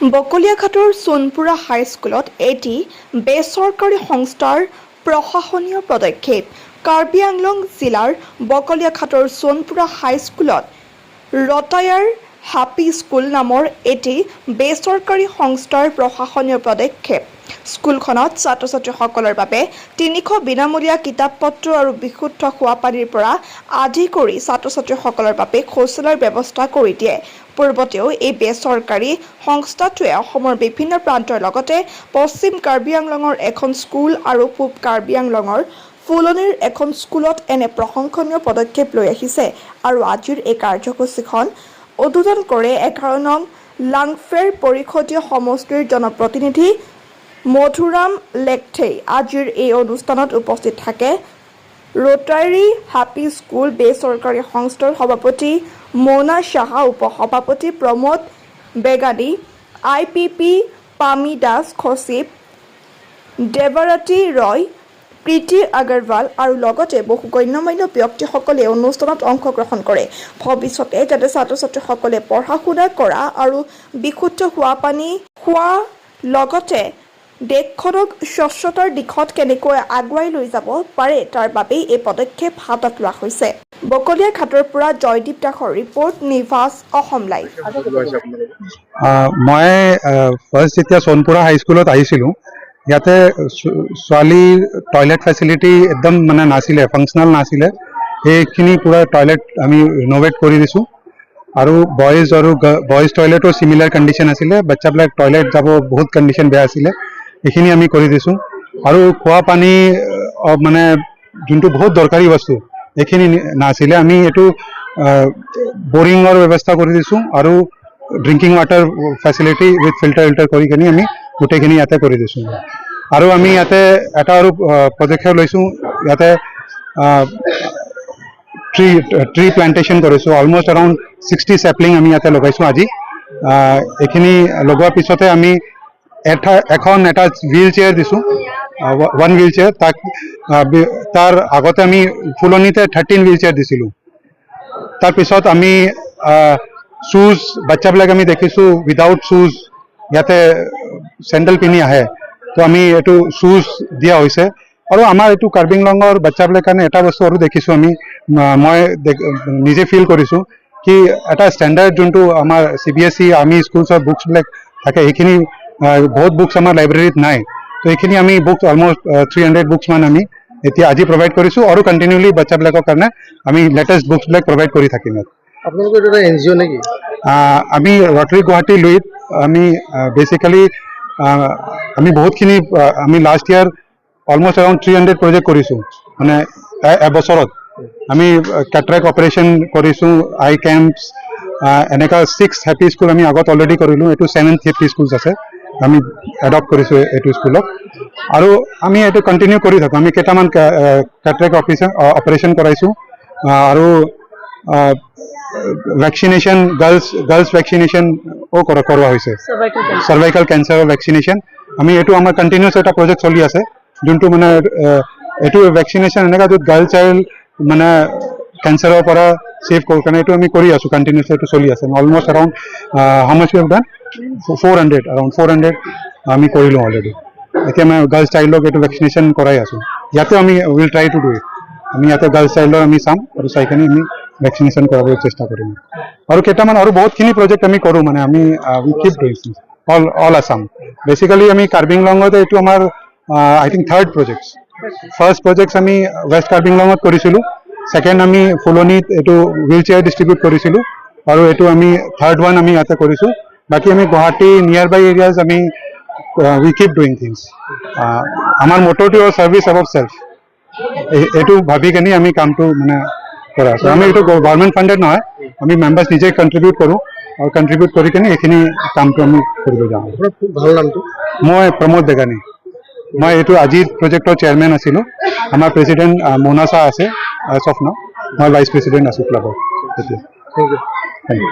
বকলিয়াঘাটৰ সোণপুৰা হাইস্কুলত এটি বেচৰকাৰী সংস্থাৰ প্ৰশাসনীয় পদক্ষেপ। কাৰ্বি আংলং জিলাৰ বকলিয়াঘাটৰ সোণপুৰা হাইস্কুলত ৰটায়াৰ হ্যাপি স্কুল নামৰ এটি বেচৰকাৰী সংস্থাৰ প্ৰশাসনীয় পদক্ষেপ। স্কুলখনত ছাত্ৰ-ছাত্ৰীসকলৰ বাবে ৩০০ বিনামূলীয়া কিতাপ-পত্ৰ আৰু বিশুদ্ধ খোৱাপানীৰ পৰা আদি কৰি ছাত্ৰ-ছাত্ৰীসকলৰ বাবে শৌচালয়ৰ ব্যৱস্থা কৰি দিয়ে। পূৰ্বতেও এই বেচৰকাৰী সংস্থাটোৱে অসমৰ বিভিন্ন প্ৰান্তৰ লগতে পশ্চিম কাৰ্বি আংলঙৰ এখন স্কুল আৰু পূব কাৰ্বি আংলঙৰ ফুলনিৰ এখন স্কুলত এনে প্ৰশংসনীয় পদক্ষেপ লৈ আহিছে আৰু আজিৰ এই কাৰ্যসূচীখন উদ্বোধন কৰে 11 নং লাংফেৰ পৰিষদীয় সমষ্টিৰ জনপ্ৰতিনিধি মধুৰাম লেকথেই। আজিৰ এই অনুষ্ঠানত উপস্থিত থাকে ৰটাৰী হ্যাপি স্কুল বেচৰকাৰী সংস্থাৰ সভাপতি মোনা সাহা, উপসভাপতি প্ৰমোদ বেগানী, IPP পামি দাস, সচিব দেৱাৰতী ৰয়, প্ৰীতি আগৰৱাল আৰু লগতে বহু গণ্যমান্য ব্যক্তিসকলে অনুষ্ঠানত অংশগ্ৰহণ কৰে। ভৱিষ্যতে যাতে ছাত্ৰ-ছাত্ৰীসকলে পঢ়া-শুনা কৰা আৰু বিশুদ্ধ খোৱাপানী খোৱা লগতে দেশখনক স্বচ্ছতাৰ দিশত কেনেকৈ আগুৱাই লৈ যাব পাৰে তাৰ বাবেই এই পদক্ষেপ হাতত লোৱা হৈছে। বকলিয়াঘাটৰ পৰা জয়দীপ দাসৰ ৰিপৰ্ট, নিভাজ অসম লাইভ। মই ফাৰ্ষ্ট যেতিয়া সোণপুৰা হাইস্কুলত আহিছিলোঁ, ইয়াতে ছোৱালীৰ টয়লেট ফেচিলিটি একদম মানে নাছিলে, ফাংচনেল নাছিলে। সেইখিনি পুৰা টয়লেট আমি ৰিন'ভেট কৰি দিছোঁ আৰু বইজ টয়লেটো চিমিলাৰ কণ্ডিশ্যন আছিলে। বাচ্চাবিলাক টয়লেট যাব বহুত কণ্ডিশ্যন বেয়া আছিলে, এইখিনি আমি কৰি দিছোঁ। আৰু খোৱা পানী মানে যোনটো বহুত দৰকাৰী বস্তু এইখিনি নাছিলে, আমি এইটো বৰিঙৰ ব্যৱস্থা কৰি দিছোঁ আৰু drinking water facility with filter কৰি কিনি আমি গোটেইখিনি ইয়াতে কৰি দিছোঁ। আৰু আমি ইয়াতে এটা আৰু পদক্ষেপ লৈছোঁ, ইয়াতে ট্ৰী প্লান্টেশ্যন কৰিছোঁ। অলমষ্ট এৰাউণ্ড 60 চেপলিং আমি ইয়াতে লগাইছোঁ আজি। এইখিনি লগোৱাৰ পিছতে আমি এটা হুইল চেয়াৰ দিছোঁ, 1 হুইল চেয়াৰ। তাৰ আগতে আমি ফুলনিতে 13 হুইল চেয়াৰ দিছিলোঁ। তাৰপিছত আমি শ্বুজ, বাচ্চাবিলাক আমি দেখিছোঁ উইদাউট শ্বুজ ইয়াতে চেণ্ডেল পিন্ধি আহে, তো আমি এইটো শ্বুজ দিয়া হৈছে। আৰু আমাৰ এইটো কাৰ্বি আংলঙৰ বাচ্চাবিলাকৰ কাৰণে এটা বস্তু আৰু দেখিছোঁ আমি, মই নিজে ফিল কৰিছোঁ কি এটা ষ্টেণ্ডাৰ্ড যোনটো আমাৰ CBSE আৰ্মি স্কুলছৰ বুকছবিলাক থাকে, সেইখিনি বহুত বুকছ আমাৰ লাইব্ৰেৰীত নাই। তো এইখিনি আমি বুকছ অলমষ্ট 300 বুকছ মান আমি এতিয়া আজি প্ৰভাইড কৰিছোঁ আৰু কণ্টিনিউলি বাচ্চাবিলাকৰ কাৰণে আমি লেটেষ্ট বুকছবিলাক প্ৰভাইড কৰি থাকিম। আপোনালোকৰ এটা NGO নেকি? আমি ৰটাৰী গুৱাহাটী লুইত আমি বেচিকেলি আমি বহুতখিনি আমি last year almost around 300 project কৰিছোঁ। মানে এবছৰত আমি কেটৰেক্ট অপাৰেশ্যন কৰিছোঁ, আই কেম্পছ, এনেকুৱা 6 হেপী স্কুল আমি আগত অলৰেডি কৰিলোঁ। এইটো 7th হেপী স্কুলছ আছে, আমি এডপ্ট কৰিছোঁ এইটো স্কুলত আৰু আমি এইটো কণ্টিনিউ কৰি থাকোঁ। আমি কেইটামান কেটৰেক্ট অপাৰেশ্যন কৰাইছোঁ আৰু ভেকচিনেশ্যন, গাৰ্লছ ভেকচিনেশ্যনো কৰোৱা হৈছে, চাৰ্ভাইকেল কেঞ্চাৰৰ ভেকচিনেশ্যন। আমি এইটো আমাৰ কণ্টিনিউছ এটা প্ৰজেক্ট চলি আছে, যোনটো মানে এইটো ভেকচিনেশ্যন এনেকুৱা য'ত গাৰ্ল চাইল্ড মানে কেঞ্চাৰৰ পৰা ছেভ কৰোঁ কাৰণে এইটো আমি কৰি আছোঁ, কণ্টিনিউছ এইটো চলি আছে। Almost around how much you have done? 400, around 400 আমি কৰিলোঁ অলৰেডি। এতিয়া মই গাৰ্লছ চাইল্ডক এইটো ভেকচিনেশ্যন কৰাই আছোঁ। ইয়াতে আমি will try to do it. আমি ইয়াতে গাৰ্লছ চাইল্ডৰ আমি চাম আৰু চাইখিনি আমি ভেকচিনেশ্যন কৰাবলৈ চেষ্টা কৰিম। আৰু কেইটামান আৰু বহুতখিনি প্ৰজেক্ট আমি কৰোঁ, মানে আমি we keep doing all Assam. Basically আমি কাৰ্বি আংলঙতে এইটো আমাৰ I think 3rd project. First project আমি ৱেষ্ট কাৰ্বি আংলঙত কৰিছিলোঁ, ছেকেণ্ড আমি ফুলনিত এইটো হুইল চেয়াৰ ডিষ্ট্ৰিবিউট কৰিছিলোঁ আৰু এইটো আমি 3rd ওৱান আমি ইয়াতে কৰিছোঁ। বাকী আমি গুৱাহাটী নিয়াৰ বাই এৰিয়াজ আমি উই কিপ ডুইং থিংছ। আমাৰ মটৰটো ছাৰ্ভিচ এবভ চেল্ফ, এইটো ভাবি কিনি আমি কামটো মানে কৰা আছোঁ। আমি এইটো গভৰ্ণমেণ্ট ফাণ্ডেড নহয়, আমি মেম্বাৰ্ছ নিজে কণ্ট্ৰিবিউট কৰোঁ আৰু কণ্ট্ৰিবিউট কৰি কিনে এইখিনি কামটো আমি কৰিব যাওঁ। ভাল নামটো? মই প্ৰমোদ বেগানী। মই এইটো আজিৰ প্ৰজেক্টৰ চেয়াৰমেন আছিলোঁ। আমাৰ প্ৰেচিডেণ্ট মোনা শ্বাহ আছে এজ অফ নাও, মই ভাইচ প্ৰেচিডেণ্ট আছোঁ ক্লাবৰ এতিয়া। Thank you. Thank U.